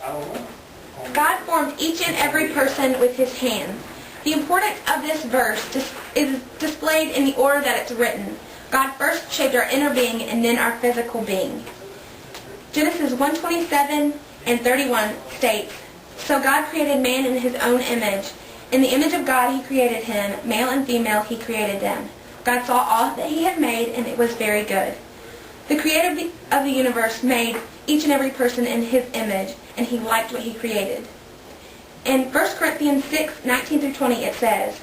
God formed each and every person with his hands. The importance of this verse is displayed in the order that it's written. God first shaped our inner being and then our physical being. Genesis 1:27 and 31 states, "So God created man in his own image. In the image of God he created him, male and female he created them. God saw all that he had made, and it was very good." The creator of the universe made each and every person in his image, and he liked what he created. In 1 Corinthians 6:19-20 it says,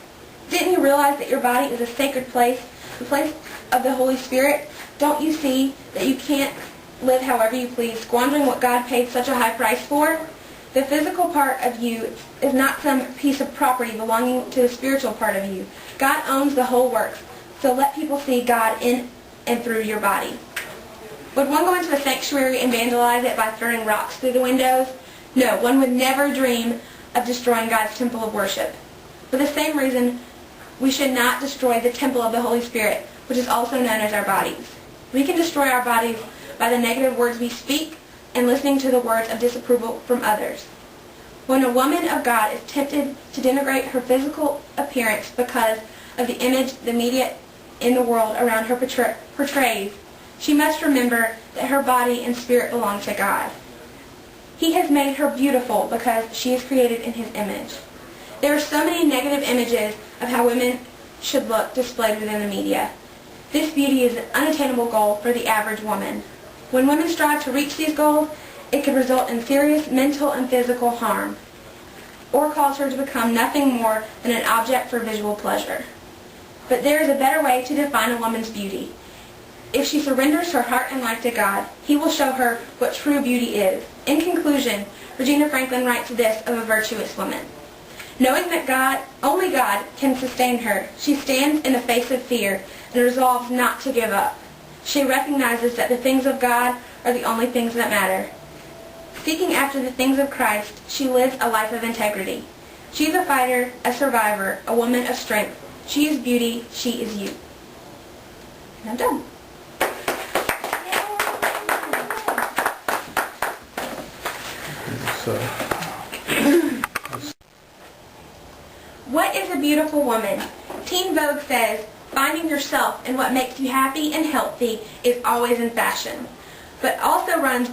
"Didn't you realize that your body is a sacred place, the place of the Holy Spirit? Don't you see that you can't live however you please, squandering what God paid such a high price for? The physical part of you is not some piece of property belonging to the spiritual part of you. God owns the whole works, so let people see God in and through your body." Would one go into a sanctuary and vandalize it by throwing rocks through the windows? No, one would never dream of destroying God's temple of worship. For the same reason, we should not destroy the temple of the Holy Spirit, which is also known as our bodies. We can destroy our bodies by the negative words we speak and listening to the words of disapproval from others. When a woman of God is tempted to denigrate her physical appearance because of the image the media in the world around her portrays, she must remember that her body and spirit belong to God. He has made her beautiful because she is created in his image. There are so many negative images of how women should look displayed within the media. This beauty is an unattainable goal for the average woman. When women strive to reach these goals, it could result in serious mental and physical harm, or cause her to become nothing more than an object for visual pleasure. But there is a better way to define a woman's beauty. If she surrenders her heart and life to God, he will show her what true beauty is. In conclusion, Regina Franklin writes this of a virtuous woman. Knowing that only God can sustain her, she stands in the face of fear and resolves not to give up. She recognizes that the things of God are the only things that matter. Seeking after the things of Christ, she lives a life of integrity. She is a fighter, a survivor, a woman of strength. She is beauty, she is you. And I'm done. What is a beautiful woman? Teen Vogue says, finding yourself and what makes you happy and healthy is always in fashion, but also runs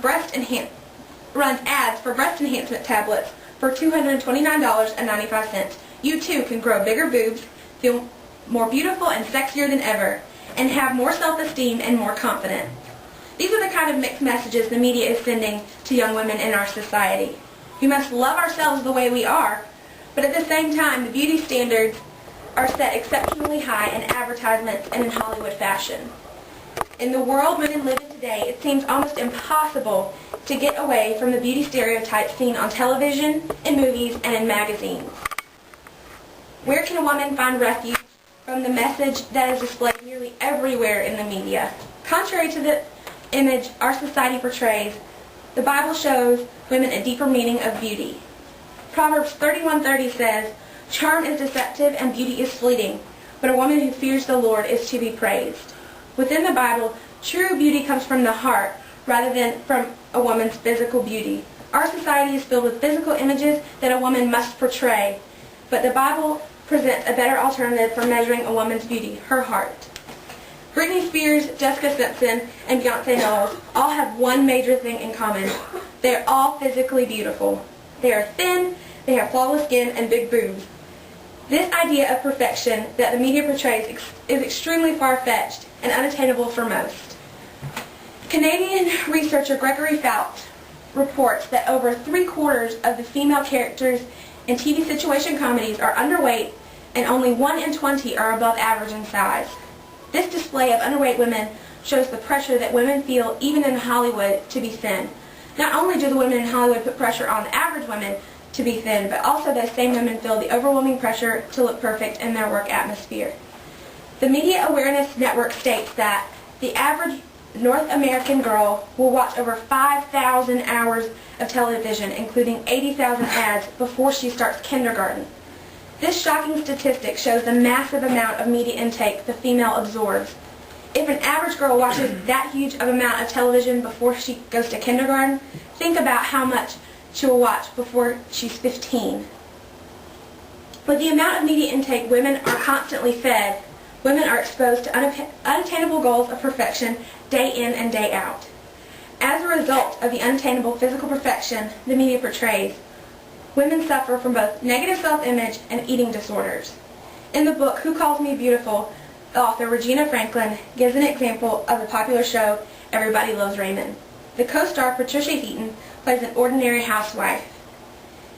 ads for breast enhancement tablets for $229.95. You too can grow bigger boobs, feel more beautiful and sexier than ever, and have more self-esteem and more confidence. These are the kind of mixed messages the media is sending to young women in our society. We must love ourselves the way we are, but at the same time, the beauty standards are set exceptionally high in advertisements and in Hollywood fashion. In the world women live in today, it seems almost impossible to get away from the beauty stereotypes seen on television, in movies, and in magazines. Where can a woman find refuge from the message that is displayed nearly everywhere in the media? Contrary to the image our society portrays, the Bible shows women a deeper meaning of beauty. Proverbs 31:30 says, "Charm is deceptive and beauty is fleeting, but a woman who fears the Lord is to be praised." Within the Bible, true beauty comes from the heart rather than from a woman's physical beauty. Our society is filled with physical images that a woman must portray, but the Bible presents a better alternative for measuring a woman's beauty, her heart. Britney Spears, Jessica Simpson, and Beyonce Knowles all have one major thing in common. They are all physically beautiful. They are thin, they have flawless skin, and big boobs. This idea of perfection that the media portrays is extremely far-fetched and unattainable for most. Canadian researcher Gregory Fouts reports that over 3/4 of the female characters in TV situation comedies are underweight, and only 1 in 20 are above average in size. This display of underweight women shows the pressure that women feel even in Hollywood to be thin. Not only do the women in Hollywood put pressure on the average women to be thin, but also those same women feel the overwhelming pressure to look perfect in their work atmosphere. The Media Awareness Network states that the average North American girl will watch over 5,000 hours of television, including 80,000 ads, before she starts kindergarten. This shocking statistic shows the massive amount of media intake the female absorbs. If an average girl watches that huge of amount of television before she goes to kindergarten, think about how much she will watch before she's 15. With the amount of media intake women are constantly fed, women are exposed to unattainable goals of perfection day in and day out. As a result of the unattainable physical perfection the media portrays, women suffer from both negative self-image and eating disorders. In the book Who Calls Me Beautiful, the author Regina Franklin gives an example of the popular show Everybody Loves Raymond. The co-star Patricia Heaton plays an ordinary housewife.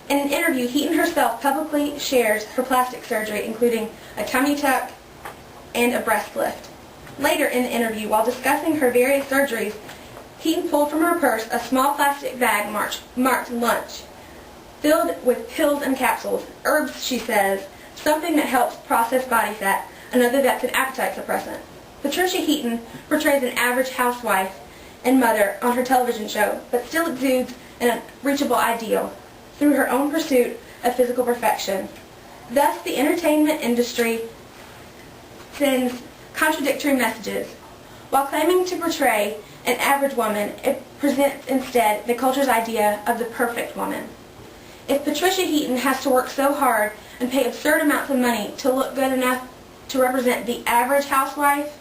In an interview, Heaton herself publicly shares her plastic surgery, including a tummy tuck and a breast lift. Later in the interview, while discussing her various surgeries, Heaton pulled from her purse a small plastic bag marked lunch, filled with pills and capsules. Herbs, she says, something that helps process body fat, another that's an appetite suppressant. Patricia Heaton portrays an average housewife and mother on her television show, but still exudes an unreachable ideal through her own pursuit of physical perfection. Thus, the entertainment industry sends contradictory messages. While claiming to portray an average woman, it presents instead the culture's idea of the perfect woman. If Patricia Heaton has to work so hard and pay absurd amounts of money to look good enough to represent the average housewife,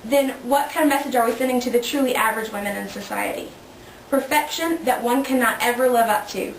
then what kind of message are we sending to the truly average women in society? Perfection that one cannot ever live up to.